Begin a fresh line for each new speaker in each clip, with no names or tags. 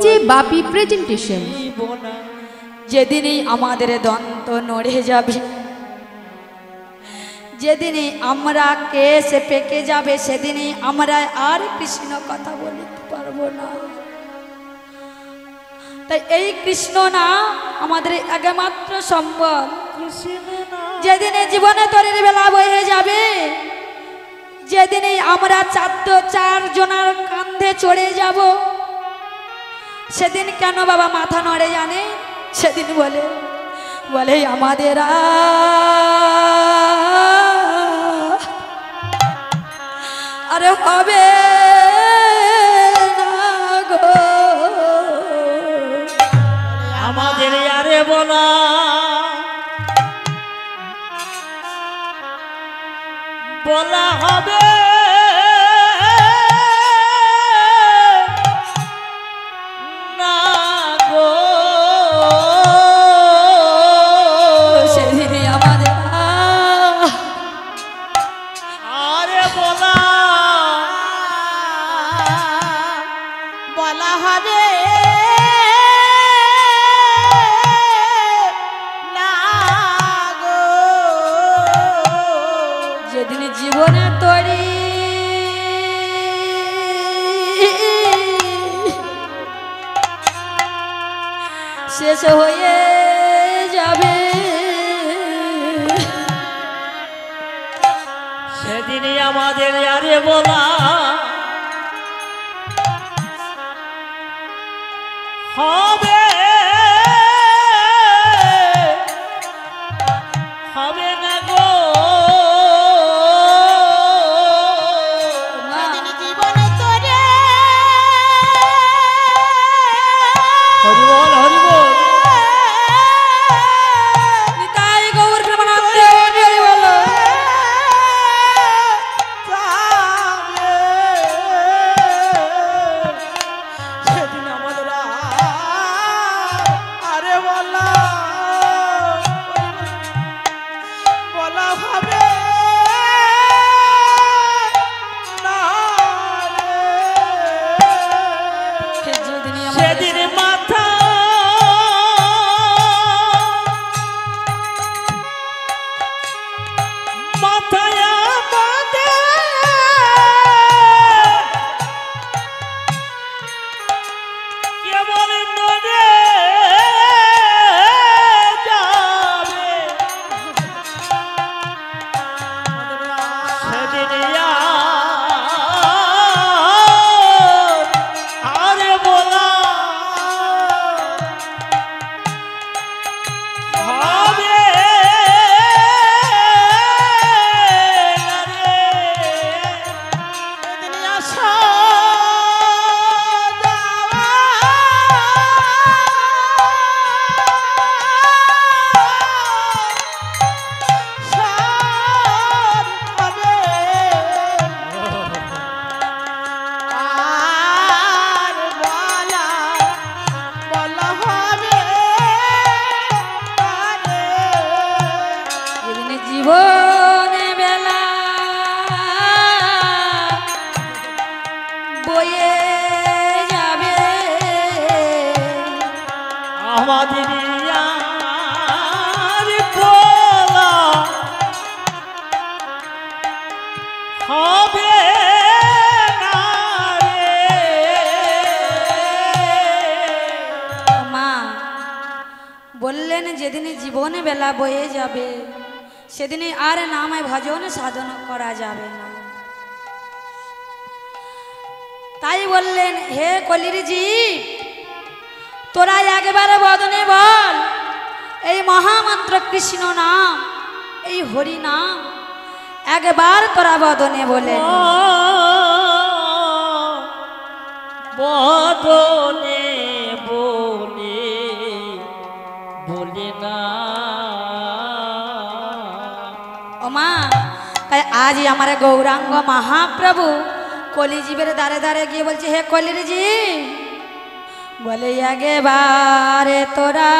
DJ বাপি presentation.
যেদিনই আমাদের দন্ত নড়ে যাবে, যেদিনই আমরা কেস পেকে যাবে, সেদিনই আমরা আর কৃষ্ণ কথা বলতে পারবো না। তাই এই কৃষ্ণ না আমাদের একমাত্র সম্বল। যেদিনে জীবনে তরির বেলা বয়ে যাবে, যেদিনে আমরা চার জনার কাঁধে চড়ে যাব, সেদিন কেন বাবা মাথা নড়ে জানে? সেদিন বলে আমাদের আরে হবে না গো,
আমাদের আরে বলা হবে না গো,
সেদিনই আমাদের
আরে বলা হবে না গো,
যেদিন জীবনে তরি শেষ হয়ে যাবে,
সেদিনই আমাদের আরে বলা হবে হবে না গো, জীবনে তোরে হরি বল হরি বল।
নিতাই গৌর প্রেমানন্দে হরি বলো।
সেদিন আমাদের আরে বলা হবে না রে, সেদিন মাথা মাথায় আমাদের কেবল নড়ে যাবে, সেদিন আরে বলা হবে না রে, সেদিন আসা
যেদিন জীবনে বেলা বয়ে যাবে,
আমাদের আরে বলা হবে না রে,
মা বললেন যেদিন জীবনে বেলা বয়ে যাবে, সেদিনে আর নামে ভজন সাধন করা যাবে না। তাই বললেন হে কলির জীব, তোরা একবারে বদনে বল এই মহামন্ত্র কৃষ্ণ নাম, এই হরি নাম একবার তোরা বদনে বলে
বদনে বলে বলে না।
ও মা, তাই আজ আমার গৌরাঙ্গ মহাপ্রভু কলিজীবের দ্বারে দ্বারে গিয়ে বলছে হে কলির জীব, বলে একবারে তোরা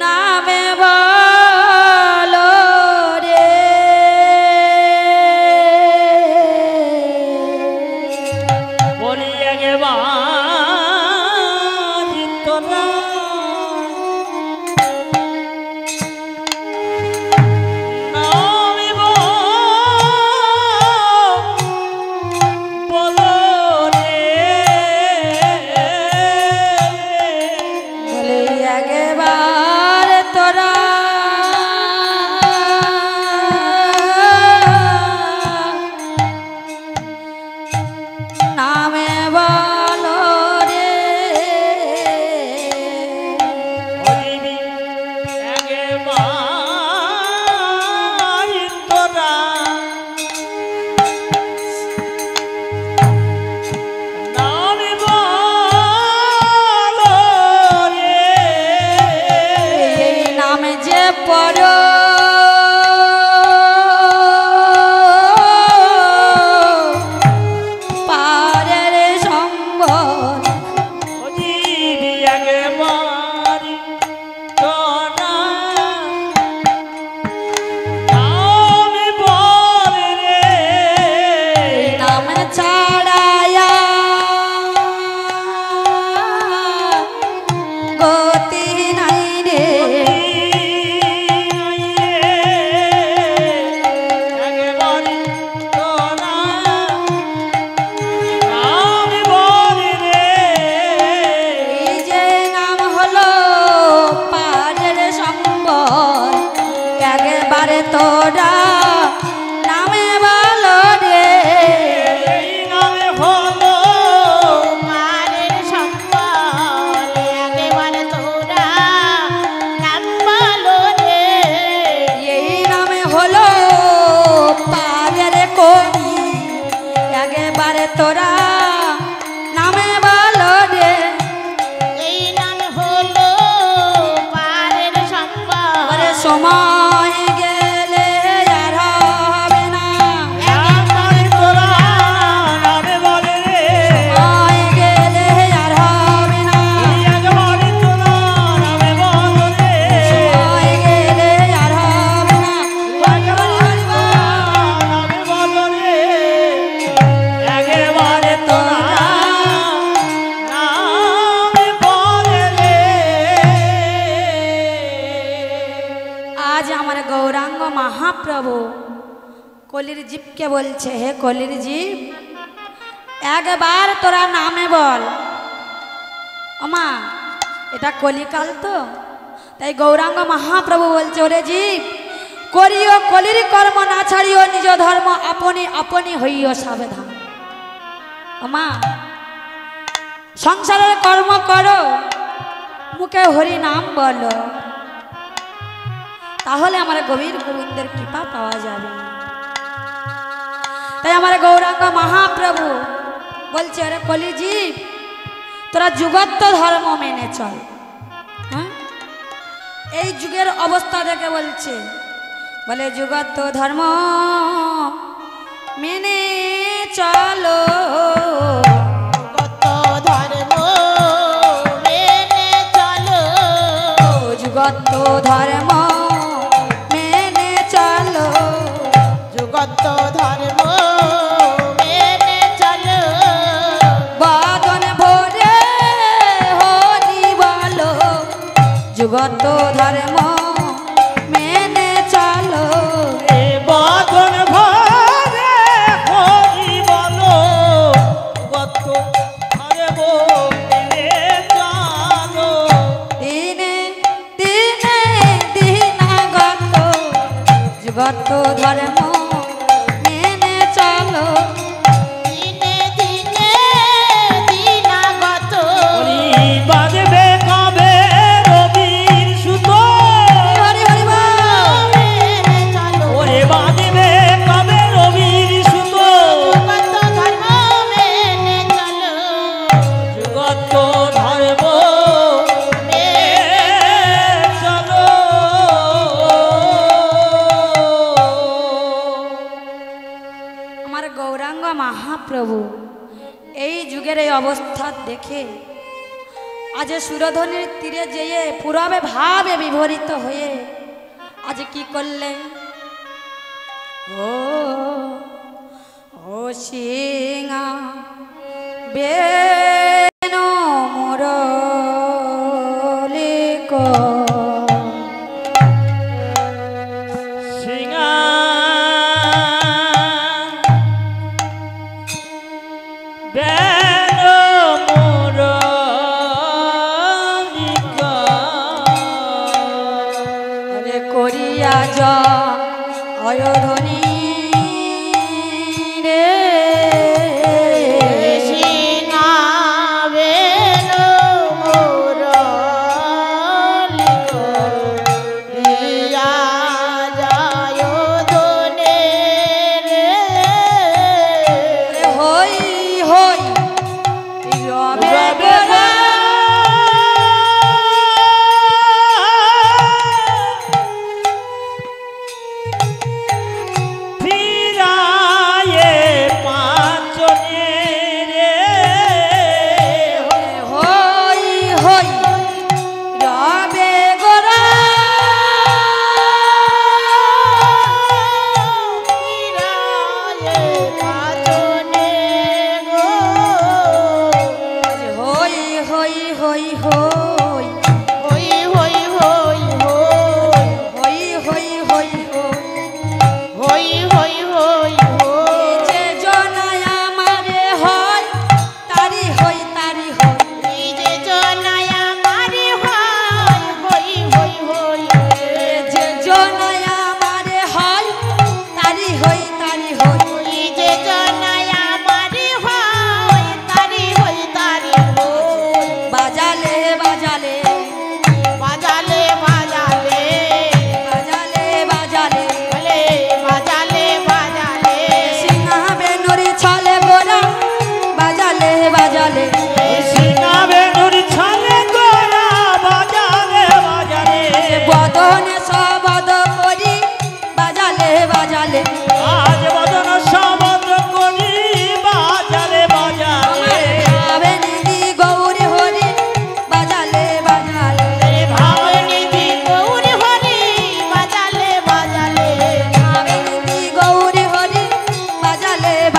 নামে বলো রে, তোরা নামে বলো রে
এই নাম হলো পারের সম্বল
ওরে সময় গেলে আর হবে না
একবার তোরা নামে বলে রে
সময় গেলে আর হবে না
একবার তোরা নামে বলে রে
সময় গেলে আর হবে না
নামে বলে রে একেবারে তোরা নামে বলে রে।
আজ আমার গৌরাঙ্গ মহাপ্রভু কলির জীবকে বলছে হে কলির জীব একবার তোরা নামে বল আমা এটা কলিকাল তো তাই গৌরাঙ্গ মহাপ্রভু বলছে ওরে জীব করিও কলির কর্ম না ছাড়িও নিজ ধর্ম আপনি আপনি হইও সাবধান আমা সংসারের কর্ম করো মুখে হরি নাম বলো তাহলে আমার গভীর গোবিন্দের কৃপা পাওয়া যাবে তাই আমার গৌরাঙ্গ মহাপ্রভু বলছে আরে কলিজীব তোরা যুগত্ব ধর্ম মেনে চল হ্যাঁ এই যুগের অবস্থা দেখে বলছে বলে যুগত্ব ধর্ম মেনে চলো
কত ধর্ম মেনে চলো
যুগত্ব ধর্ম মেনে চলো
যুগত ধর্ম মেনে চলো
বাদন ভোরে হরি বলো যুগত ধর্ম মেনে চলো
এ বাঁধন ভরে হরি বলো কত আরে বলে জানো
দিনে দিনে দিনাগত যুগত ধর্ম মেনে চলো
দিনে দিনে দিনাগত
হরি বাজবে কবে রবির সুতো
হরি হরি বল।
মেনে চলো
ওরে বাজবে কবে রবির সুতো
যুগত ধর্ম মেনে চলো
যুগত ধর্ম চলো
আমার গৌরাঙ্গ মহাপ্রভু এই যুগের এই অবস্থা দেখে আজ সুরধনির তীরে যেয়ে পুরবে ভাবে বিভরিত হয়ে আজ কি করলে ও ও সিংহা বেনো মুরলিক
সিংহা বেন মুরলিকা
আরে করিয়া জয়ধ্বনি রে
সিংহা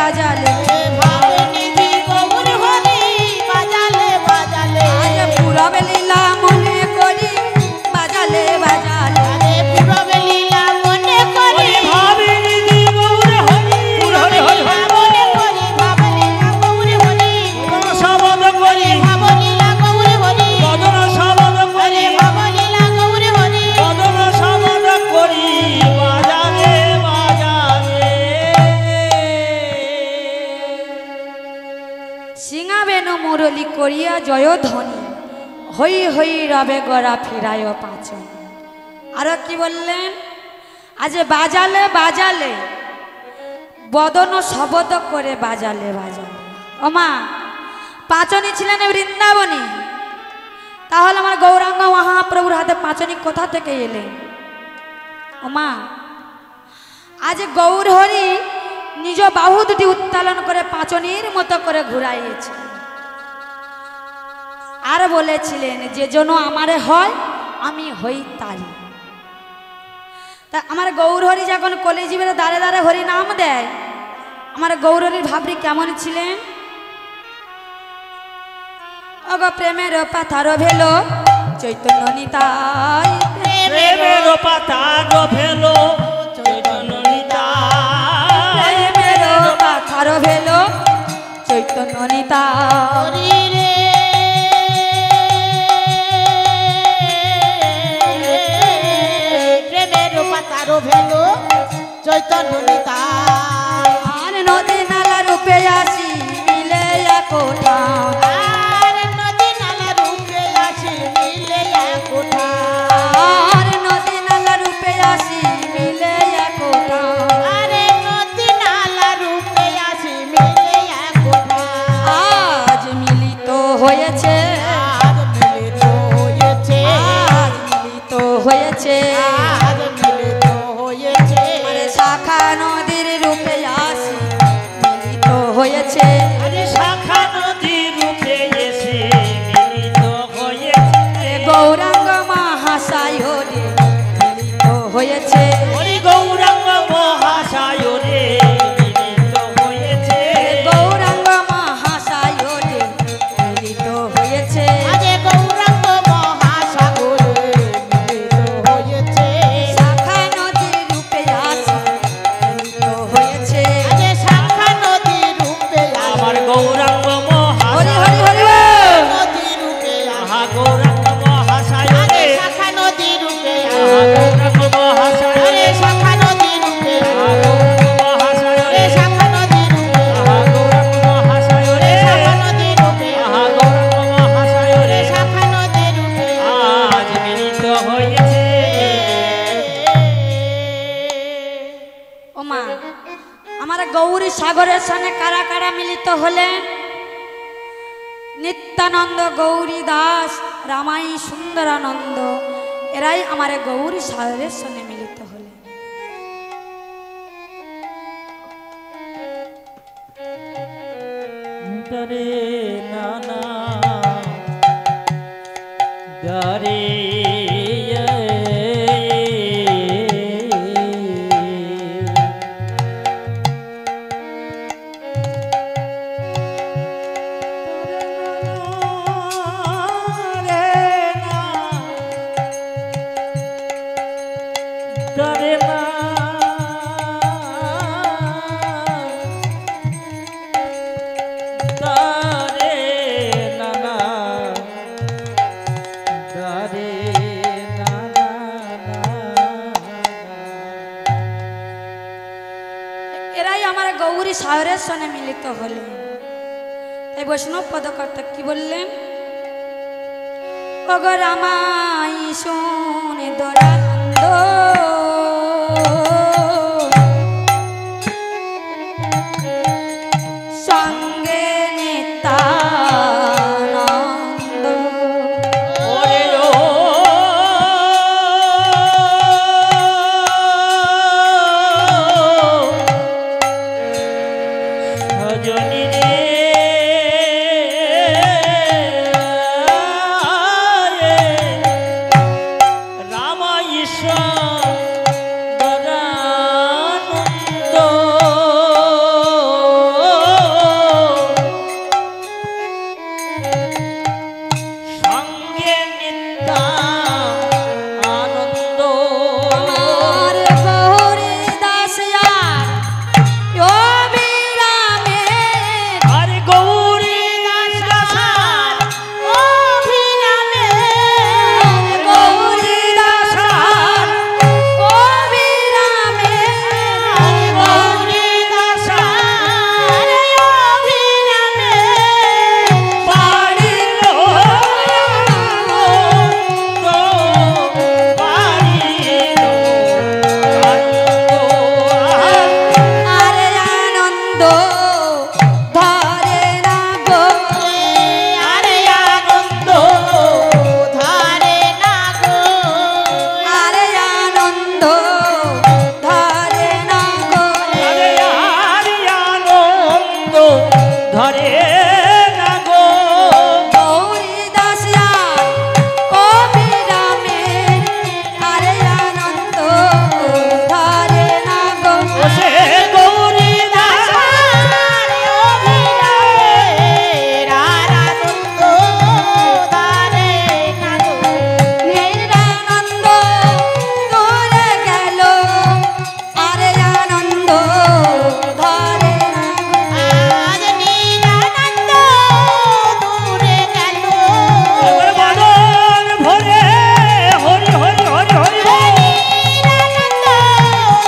বাজালে
ভাবনিধি গৌর হরি বাজালে বাজালে
আজ পুরবে লীলা মনে করি বাজালে বাজালে
আরে পুরবে লীলা মনে করি
ভাবিনি গৌর হরি হরি হরি
মনে করি ভাবলীলা গৌর হরি
শবদ করি
ভাবলীলা গৌর হরি
বদন শবদ করি
ভাবলীলা গৌর হরি
বদন শবদ করি বাজারে বাজারে
সিংহাবেনু মুরলি করিয়া জয়ধ্বনি হই হই রবে গড়া ফিরায় পাচন। আরো কি বললেন? আজ বাজালে বাজালে বদন শবদ করে বাজালে বাজালে। ওমা পাচনি ছিলেন বৃন্দাবনী, তাহলে আমার গৌরাঙ্গ মহাপ্রভুর হাতে পাচনি কোথা থেকে এলেন? ওমা আজ গৌর হরি নিজ বাহু দুটি উত্তোলন করে পাচনির মতো করে ঘুরাইয়েছে, আর বলেছিলেন যে যেন আমারে হয় আমি হই তারি। তা আমার গৌর হরি যখন কলিজীবের দ্বারে দ্বারে হরি নাম দেয়, আমার গৌর হরির ভাবরি কেমন ছিলেন? অগ প্রেমের পাথার ভেলো চৈতন্য নিতাই,
প্রেমের পাতা গভেলো চৈতন্য নিতাই,
প্রেমের পাথার ভেলো চৈতন্য নিতাই।
হরি রে প্রেমের পাতারো ভেলো চৈতন্য নিতাই
আর নদী নালা রূপে আসি মিলে কোঠা,
আর নদী নালা রূপে আসি মিলে কোঠা
আর নদী নালা রূপে আসি মিলে কোঠা।
আরে নদী নালা রূপে আসি মিলে কোঠা
আজ মিলিত হয়েছে,
আজ মিলিত হয়েছে
আজ মিলিত হয়েছে,
আজ মিলিত হয়েছে
আরে শাখা নদীর রূপে আসি মিলিত হয়েছে।
আরে শাখা নদী রূপে এসে মিলিত হয়েছে,
গৌরাঙ্গ মহাশয় রে মিলিত হয়েছে,
হরি গৌরাঙ্গ মহাশয় রে মিলিত হয়েছে,
গৌরাঙ্গ মহাশয় রে মিলিত হয়েছে।
আজে গৌরাঙ্গ মহাসাগরে মিলিত হয়েছে
শাখা নদীর রূপে আসি মিলিত হয়েছে।
আজে শাখা নদী রূপে
আমার গৌরাঙ্গ
হরি
মহাশয়
হরি হরি বল।
নদী রূপে
আহা গৌরাঙ্গ মহাশয়
আরে
রে,
শাখা নদী রূপে
আহা গৌরাঙ্গ মহাশয়
আরে
রে,
শাখা নদী রূপে
আহা গৌরাঙ্গ মহাশয়
আরে
রে,
শাখা নদী রূপে
আহা গৌরাঙ্গ মহাশয় রে,
শাখা নদী রূপে
আহা গৌরাঙ্গ মহাশয় রে,
শাখা নদী রূপে
আজ মিলিত হয়েছে।
ওমা আমার গৌরী সাগরের সঙ্গে কারা কারা মিলিত হলেন? নিত্যানন্দ, গৌরী দাস, রামাই সুন্দরানন্দ, এরাই আমার গৌরী সাগরের সঙ্গে মিলিত হলেন।
দরে নানা দরে দরে না দারে নানা দারে নানা
এরাই আমার গৌরী সাগরের সঙ্গে মিলিত হলেন। তাই বৈষ্ণব পদকর্তা কি বললেন? ওগ রামাই শুনে দোরানন্দ, সঙ্গে নিত্যানন্দ।
ওরে ও সজনী রে রামা ঈশ্বর
ধরে না গো
আরে আনন্দ ধরে না গো
আরে আনন্দ ধরে না গো
আরে আরে আনন্দ ধরে না গো
গৌরী দাসিয়া অবিরামে আরে আনন্দ ধরে না গো
ও সে গৌরী দাস
আরে অভিরামের আর আনন্দ ধরে না গো
নিরানন্দ দূরে গেল আরে আনন্দ ধরে না
আজ নিরানন্দ দূরে গেল
বদন ভরে হরি হরি হরি হরি
নিরানন্দ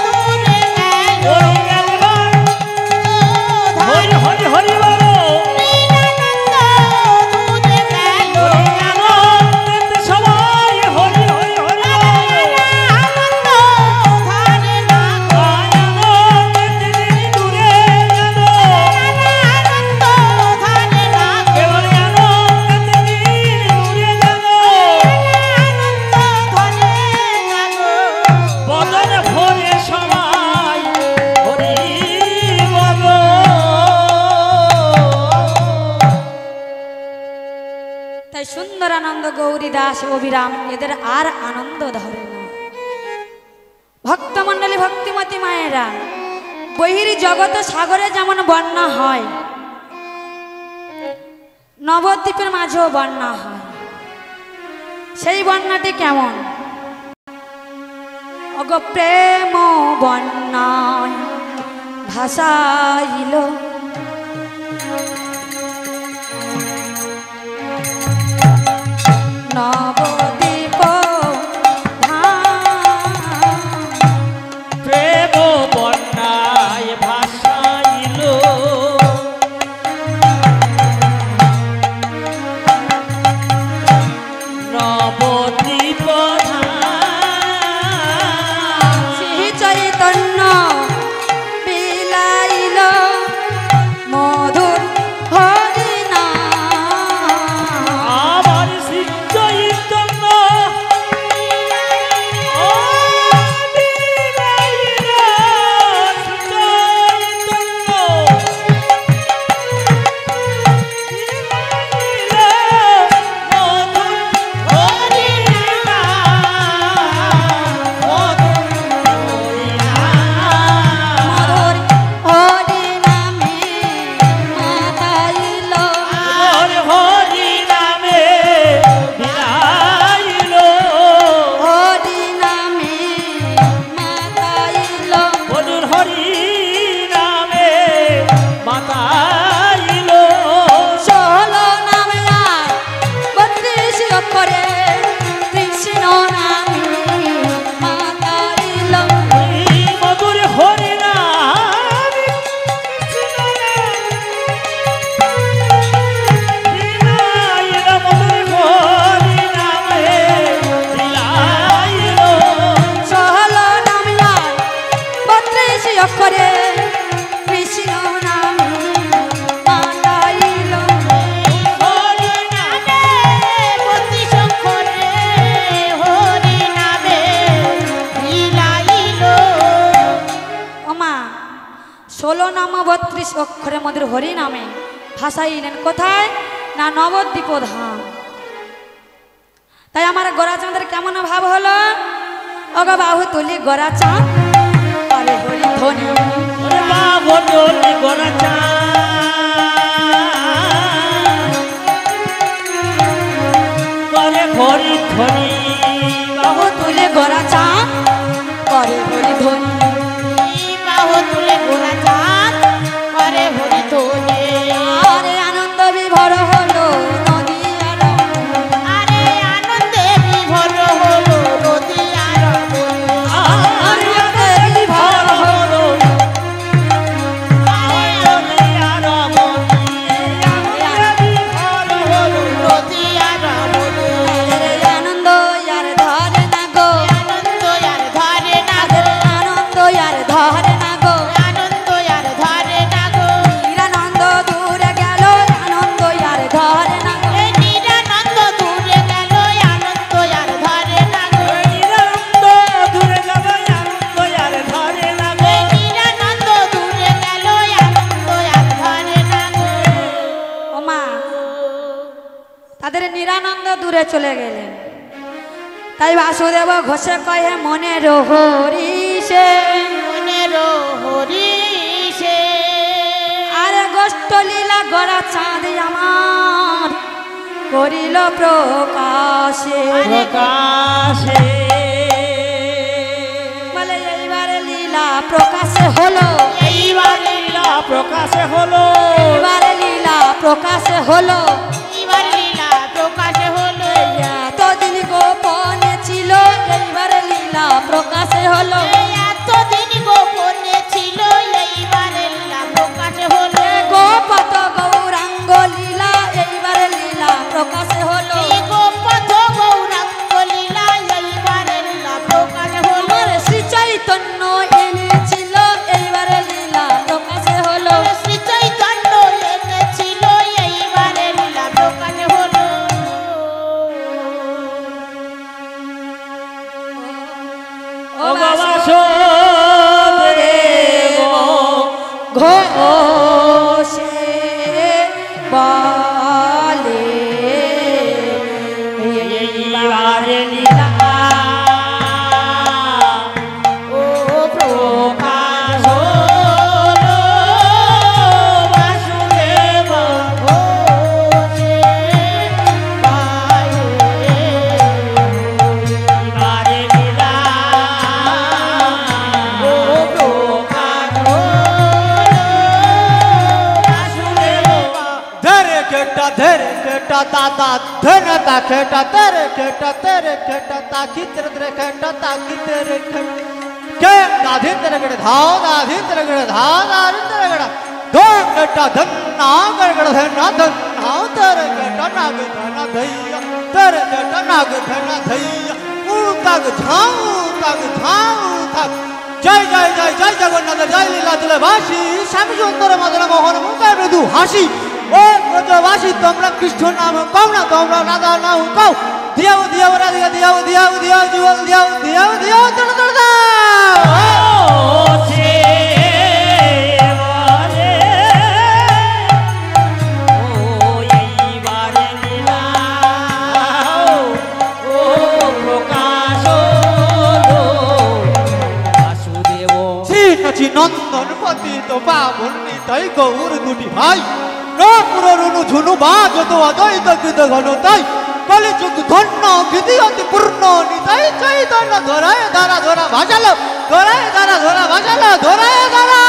দূরে গেল
ওই একবার হরি হরি হরি বলো
নিরানন্দ দূরে গেল
ওই আনন্দেতে সবাই হরি হরি হরি বলো
আনন্দ ধরে না গো
আয় আনন্দেতে দিন দূরে গেল
আনন্দ ধরে না গো
এবার আনন্দেতে দিন দূরে গেল
আনন্দ ধরে না গো
বদন ভরে সবাই হরি বলো
তাই সুন্দর আনন্দ গৌরী দাস অবিরাম এদের আর আনন্দ ধরে না ভক্তমণ্ডলী ভক্তিমতী মায়েরা বহির জগত সাগরে যেমন বন্যা হয় নবদ্বীপের মাঝেও বন্যা হয় সেই বন্যাটি কেমন অগ প্রেম বন্যায় ভাসাইল নবদ্বীপ ধাম।
প্রেম বন্যায় ভাসাইল নবদ্বীপ
শ্রী চৈতন্য বিলাইল মধুর হরিনা
আমার শ্রী চৈতন্য ও বিলাইল শ্রী চৈতন্য
মধুর হরিনামে মাতাইল হরিনামে মাতাইল ষোলো নামে আর 32 অক্ষরে কৃষ্ণ নামে মাতাইল ষোলো নামে আর 32 অক্ষরে কৃষ্ণ নামে মাতাইল ওমা 16 নাম 32 অক্ষরের মধ্যে হরি নামে ভাসাইলেন কোথায় না নবদ্বীপ ধাম তাই আমার গোরাচাঁদের কেমন ভাব হলো অগ বাহু তুলি গোরাচাঁদ আরে হরি ধ্বনি
হরি ধ্বনি
বাহু তুলে গোরাচাঁদ করে হরি ধ্বনি আরে আনন্দ বিভোর হলো নদীয়ার
আনন্দে বিভোর হলো নদীয়ার বন।
আনন্দে বিভোর হলো
হলো
দূরে চলে গেলেন। তাই বাসুদেব ঘোষে কহে মনের হরিষে,
মনের হরিষে
আরে গোষ্ঠ লীলা গড়া চাঁদ আমার করিল প্রকাশে।
প্রকাশে
বলে এইবারে লীলা প্রকাশে হলো,
এইবার লীলা প্রকাশে হলো,
এইবারে লীলা প্রকাশে হলো।
এইবার লীলা প্রকাশে হলো।
এতদিন গোপনে ছিল, এইবারে লীলা প্রকাশে হলো।
এতদিন গোপনে ছিল, এইবার লীলা প্রকাশে হলো।
গোপত গৌরাঙ্গ লীলা, এইবারে লীলা প্রকাশে হলো।
এই গোপথ গৌরাঙ্গ লীলা, এইবার লীলা প্রকাশে হলো।
আমার শ্রী চৈতন্য এনেছিল, এইবারে লীলা প্রকাশে হলো।
শ্রী চৈতন্য এনেছিল, এইবার লীলা প্রকাশে হলো।
ও
বাসুদেব
ঘোষে বলে
এইবার লীলা
ও
প্রকাশ হলো, বাসুদেব
ঘোষে পায়ে
এইবার লীলা প্রকাশ হলো, বাসুদেব
ধরে কেটা দাদা ধন তা খেটা তেরে খেটা তাকি তেরে খেটা তাকি তেরে কে দাধিন তেরে গড় ধাও দাধিন তেরে গড় ধাও দাধিন তেরে গড় ধন কেটা ধন না গড় ধন না ধন নাও তেरे केटा नाग धन धैया तेरे केटा नाग धन धैया उताग झाऊ ताग জয় জয় জয় জয় জগন্নাথ জয় লীলা তুলে বাসি স্বামী সুন্দর মদন মোহন মুখে মৃদু হাসি ও ব্রজবাসী তোমরা কৃষ্ণ নাম কও না তোমরা রাধা নাম কও দিয়াও দিয়াও রাধিকা দিয়াও দিয়াও দিয়াও জীবন দিয়াও দিয়াও দিয়াও তোড় তোড় দাও নন্দন পতিত পাবন নিতাই গৌর দুটি ভাই নপুর রুনু ঝুনু বাজ তো অদ্বৈত কৃত ঘন তাই কলিযুগ ধন্য বিধি অতি পূর্ণ নিতাই চৈতন্য ধরায় ধারা ধরা ভাসালো ধরায় ধারা ধরা ভাসালো ধরায় ধারা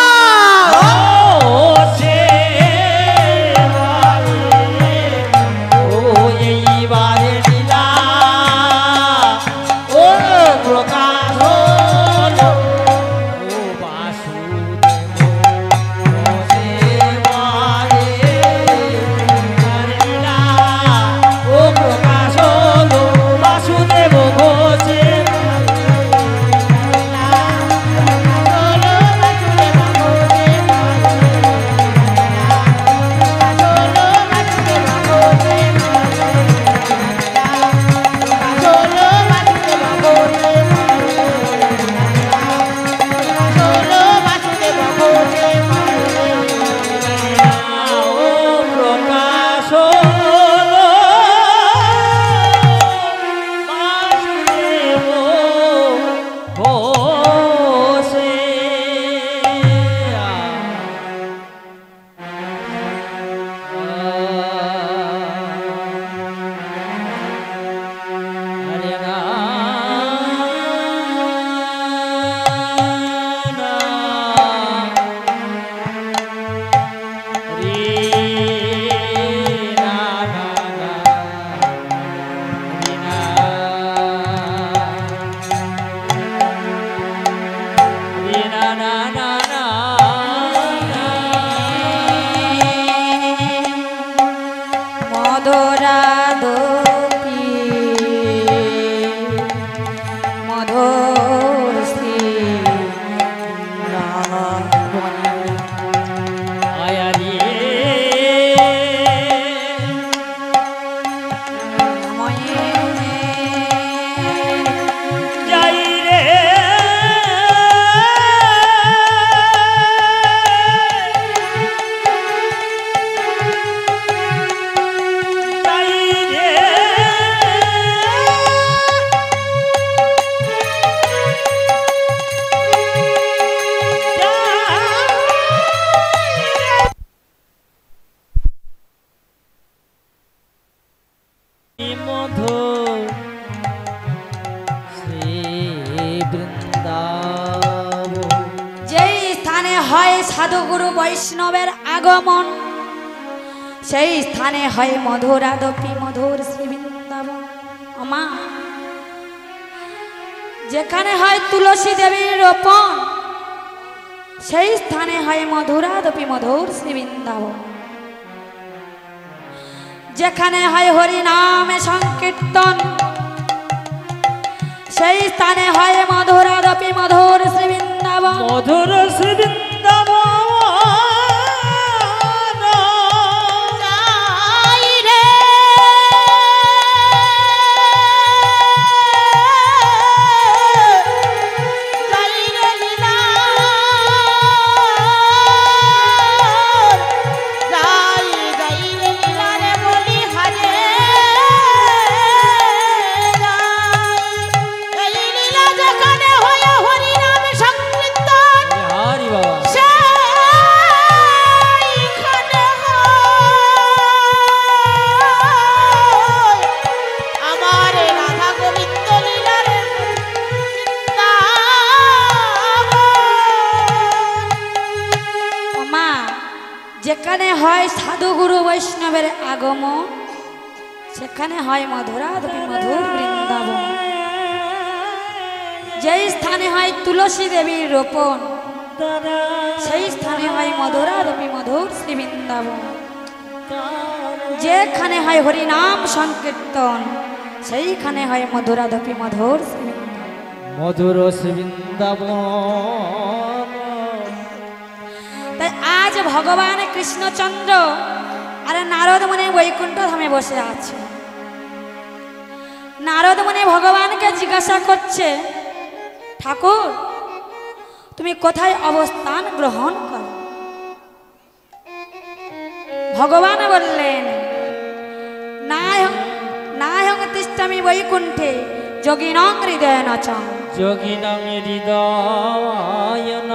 হয় সাধুগুরু বৈষ্ণবের আগমন, সেই স্থানে হয় মধুরাদপি মধুর শ্রী বৃন্দাবন। আমা যেখানে হয় তুলসী দেবীর রোপণ, সেই স্থানে হয় মধুরাদপি মধুর শ্রী বৃন্দাবন। যেখানে হয় হরি নামে সংকীর্তন, সেই স্থানে হয় মধুরাদপি মধুর শ্রী বৃন্দাবন।
মধুর শ্রী বৃন্দাবন
যাই রে যাই রে লীলা যাই যাই রে লীলা রে বলি হারে যাই এই লীলা যেখানে হয় হরি নামে সংকীর্তন,
হরি বাবা
সেইখানে হয় আমার রাধা গোবিন্দ লীলার বৃন্দাবন।
মা যেখানে হয় সাধুগুরু বৈষ্ণবের আগমন, সেখানে হয় মধুরাদপি মধুর বৃন্দাবন। যেই স্থানে হয় তুলসী দেবীর রোপণ, সেই স্থানে হয় মধুরাদপি মধুর শ্রী বৃন্দাবন। যেখানে হয় হরিনাম সংকীর্তন, সেইখানে হয় মধুরাদপি মধুর শ্রী বৃন্দাবন।
মধুর শ্রী বৃন্দাবন।
তাই আজ ভগবান কৃষ্ণচন্দ্র আর নারদ মুনি বৈকুণ্ঠ ধামে বসে আছে। নারদ মুনি ভগবানকে জিজ্ঞাসা করছে, ঠাকুর তুমি কোথায় অবস্থান গ্রহণ করো? ভগবান বললেন, নাহং তিষ্ঠামি বৈকুণ্ঠে যোগিনং হৃদয়েন চ।
যোগিনাং হৃদয়েন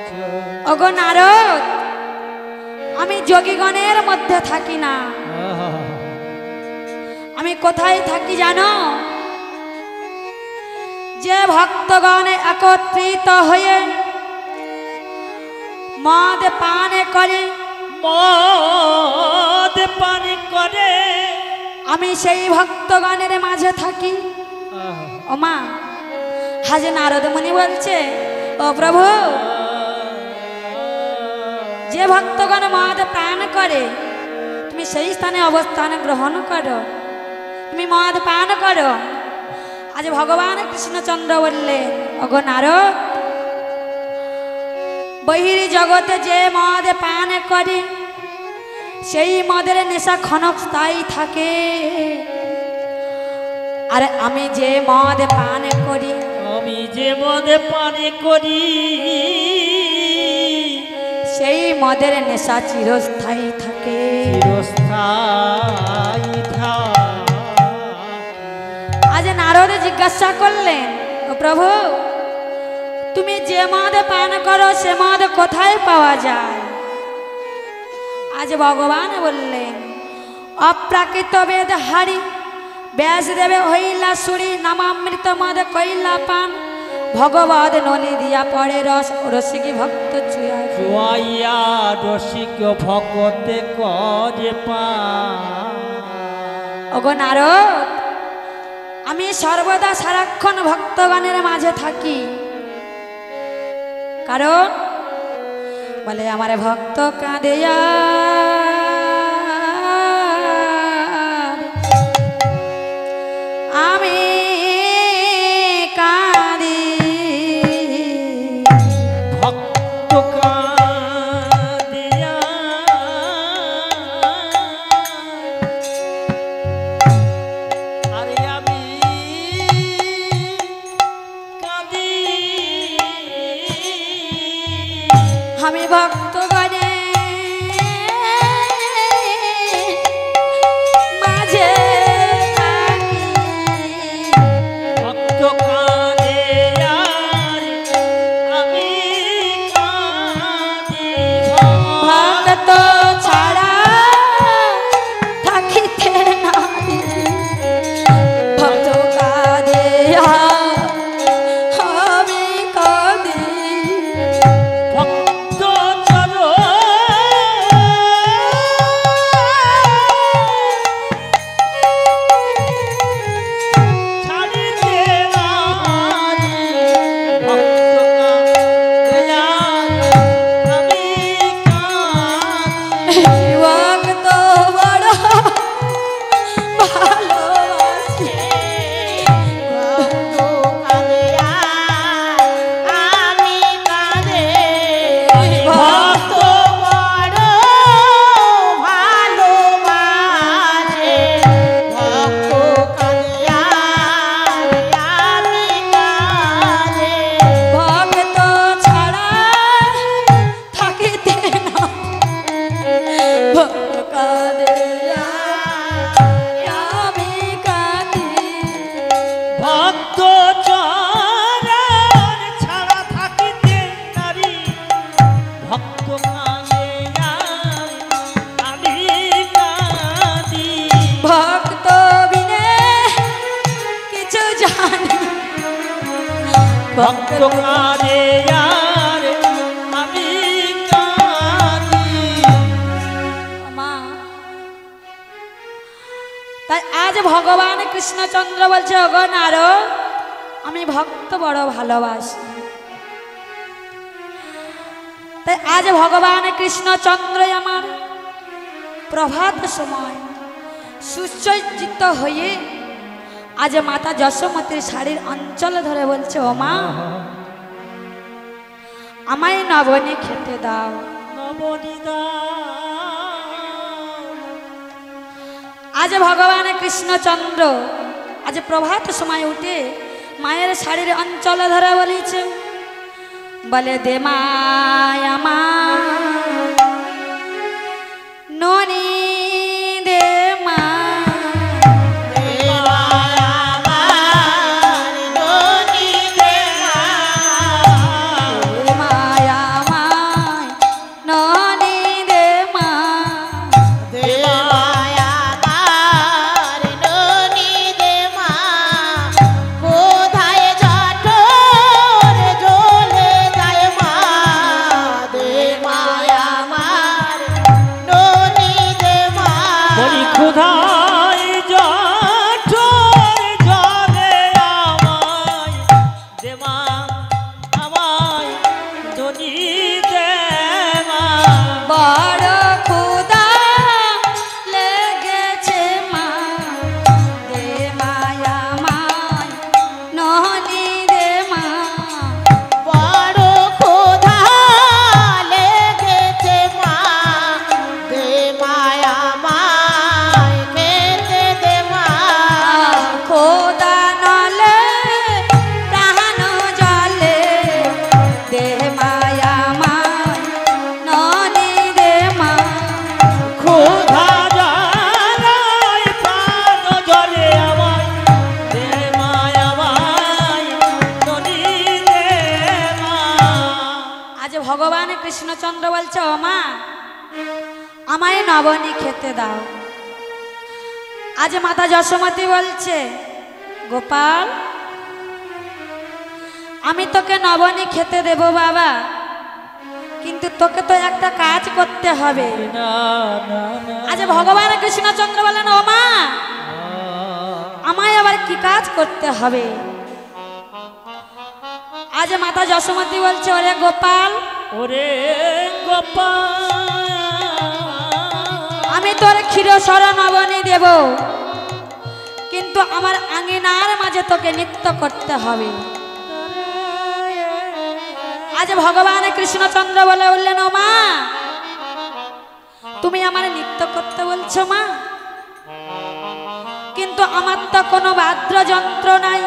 চ।
ওগো নারদ, আমি যোগীগণের মধ্যে থাকি না। আমি কোথায় থাকি জানো? যে ভক্তগণে একত্রিত হয়ে মদ পান করে,
মদ পান করে,
আমি সেই ভক্তগণের মাঝে থাকি। ও মা, হাজে নারদ মুনি বলছে, ও প্রভু, যে ভক্তগণ মদ পান করে তুমি সেই স্থানে অবস্থান গ্রহণ করো, তুমি মদ পান করো। আজ ভগবান কৃষ্ণচন্দ্র বললেন, ওগো নারদ, বহির জগতে যে মদ পান করে সেই মদের নেশা ক্ষণস্থায়ী থাকে, আর আমি যে মদ পান করি,
আমি যে মদ পান করি,
সেই মদের নেশা চিরস্থায়ী থাকে।
চিরস্থায়ী থাকে।
আজ নারদ জিজ্ঞাসা করলেন, ও প্রভু, তুমি যে মদ পান করো সে মদ কোথায় পাওয়া যায়? আজ ভগবান বললেন, অপ্রাকৃত বেদ হারি ব্যাসদেবে হইলা সুরি, নামামৃত মদ কইলা পান, ভগবদ ননি দিয়া পড়ে রস, রসিকি ভক্ত চুয়া।
চুয়াইয়া রসিক ভকতে করে পান।
ওগো নারদ, আমি সর্বদা সারাক্ষণ ভক্তগণের মাঝে থাকি। কারণ বলে আমার ভক্ত কাঁদিয়া আমি কাঁদি,
ভক্ত কাঁদিয়া আরে আমি কাঁদি।
আমি ভক্তগণে মাঝে থাকি।
ভক্ত কাঁদে আর আমি কাঁদি।
ভক্ত ছাড়া থাকিতে নাহি, ভক্ত কাঁদিয়া আমি কাঁদি। কাঁদে আমি কাঁদি
ভক্ত চরণ ছাড়া থাকিতে নারী ভক্ত কাঁদে আমি কাঁদি
ভক্ত বিনে কিছু জানি
ভক্ত কাঁদে আর আমি কাঁদি
মা তাই আজ ভগবান কৃষ্ণচন্দ্র বলছে ওগো নারদ আমি ভক্ত বড় ভালোবাসি তাই আজ ভগবান কৃষ্ণচন্দ্র আমার প্রভাত সময় সুসজ্জিত হয়ে আজ মাতা যশোমতীর শাড়ির অঞ্চল ধরে বলছে ও মা আমায় নবনী খেতে দাও
নবনীদা
আজ ভগবান কৃষ্ণচন্দ্র আজ প্রভাত সময় উঠে মায়ের শাড়ির অঞ্চল ধরে বলেছে বলে দে মায়া মা ননি দে মা মায়া মায় ননি দে মা
কোথায় জঠোর জ্বলে যায় মা
ভগবান কৃষ্ণচন্দ্র বলছে ও মা আমায় নবনী খেতে দাও। আজ মাতা যশোমতী বলছে গোপাল আমি তোকে নবনী খেতে দেব বাবা, কিন্তু তোকে তো একটা কাজ করতে হবে। আজ ভগবান কৃষ্ণচন্দ্র বলেন ও মা আমায় আবার কি কাজ করতে হবে? আজ মাতা যশোমতী বলছে ওরে গোপাল আমি তোর ক্ষীরসর নবনী দেব, কিন্তু আমার আঙিনার মাঝে তোকে নৃত্য করতে হবে। আজ ভগবান কৃষ্ণচন্দ্র বলে বললেন ও মা তুমি আমার নৃত্য করতে বলছো মা, কিন্তু আমার তো কোনো বাদ্যযন্ত্র নাই।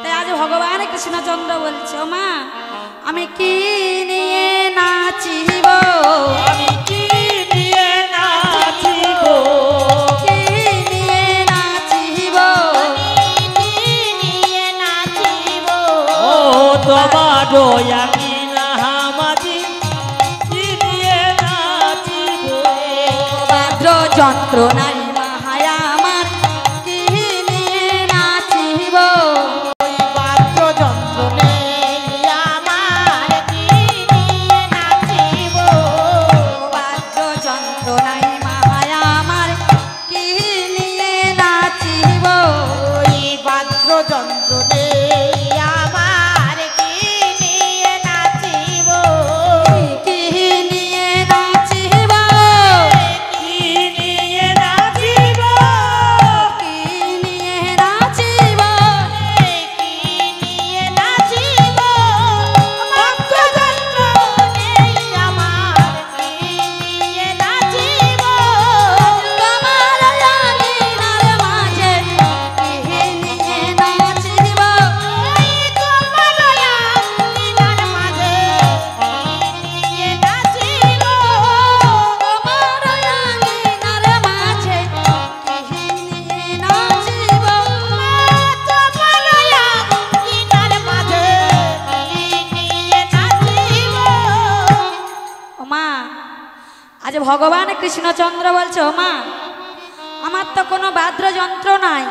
তাই আজ ভগবান কৃষ্ণচন্দ্র বলছে ও মা আমি কি নিয়ে নাচিব,
আমি কি নিয়ে নাচিব,
কি নিয়ে নাচিব,
নিয়ে নাচিব
ও তোমার আমি না হামাজি কি নিয়ে নাচিব,
বাদ্যযন্ত্র নাই মাহায়া আমার কি নিয়ে নাচিব,
বাদ্যযন্ত্র নেই আমার কি নিয়ে নাচিব,
বাদ্যযন্ত্র নাই মাহায়া আমার কি নিয়ে নাচিব,
ওই বাদ্যযন্ত্র নেই আমার কি নিয়ে নাচিব,
কি নিয়ে নাচিব,
কি নিয়ে নাচিব,
আজ ভগবান কৃষ্ণচন্দ্র বলছে, ও মা, আমার তো কোনো বাদ্যযন্ত্র নাই,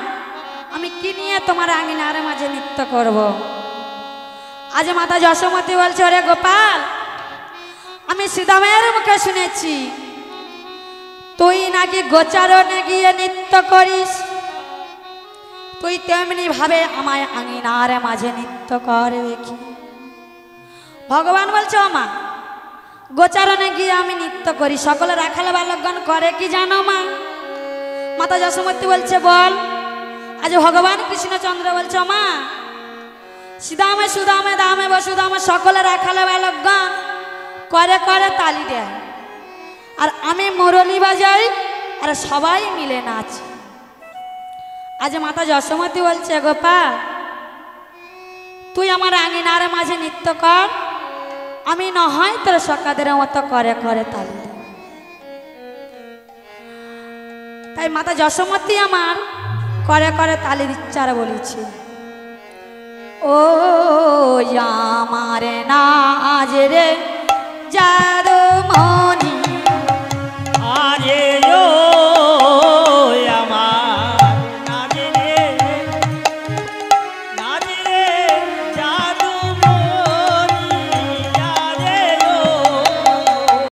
আমি কি নিয়ে তোমার আঙিনার মাঝে নৃত্য করব। আজ মাতা যশোমতী বলছে, ওরে গোপাল, আমি শ্রীদামের মুখে শুনেছি তুই নাকি গোচারণে গিয়ে নৃত্য করিস, তুই তেমনি ভাবে আমায় আঙিনার মাঝে নৃত্য কর দেখি। ভগবান বলছে, ও মা, গোচারণে গিয়ে আমি নৃত্য করি, সকলে রাখাল বালকগণ করে কি জানো মা? মাতা যশোমতী বলছে, বল। আজ ভগবান কৃষ্ণচন্দ্র বলছে, মা, শ্রীদামে সুদামে দামে বসুদামে সকলে রাখাল বালকগণ করে করে তালি দেয়, আর আমি মুরলি বাজাই আর সবাই মিলে নাচ। আজ মাতা যশোমতী বলছে, গোপাল, তুই আমার আঙিনার মাঝে নৃত্য কর, আমি না হয় তোর সকাদের মতো করে করে তালি দেব। তাই মাতা যশোমতী আমার করে করে তালি দিচ্ছে আর বলেছে, ও আমার নাজ রে যাদু